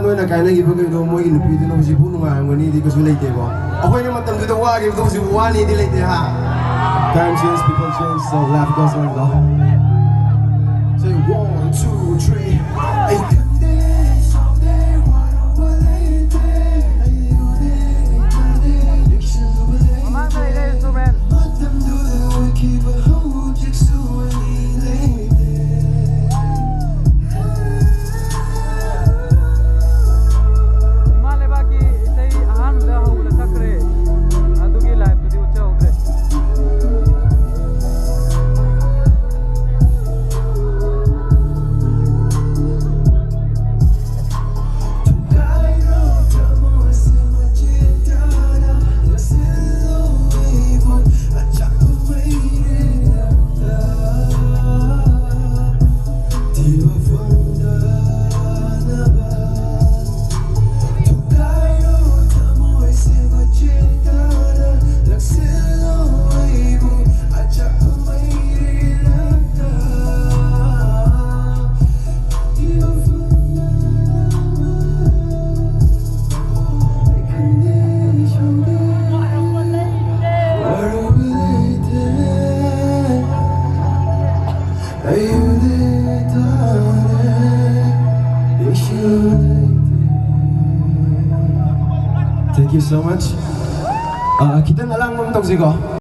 Noina kaina gi bagai do moi ni pi no ji bunu ma ngani di ko su leite bo ahoi ni matam du do wa gi do ji wa ni di leite ha time change people change so life goes on go say 1 2 3 ay Thank you so much. Kita na lang mong tawag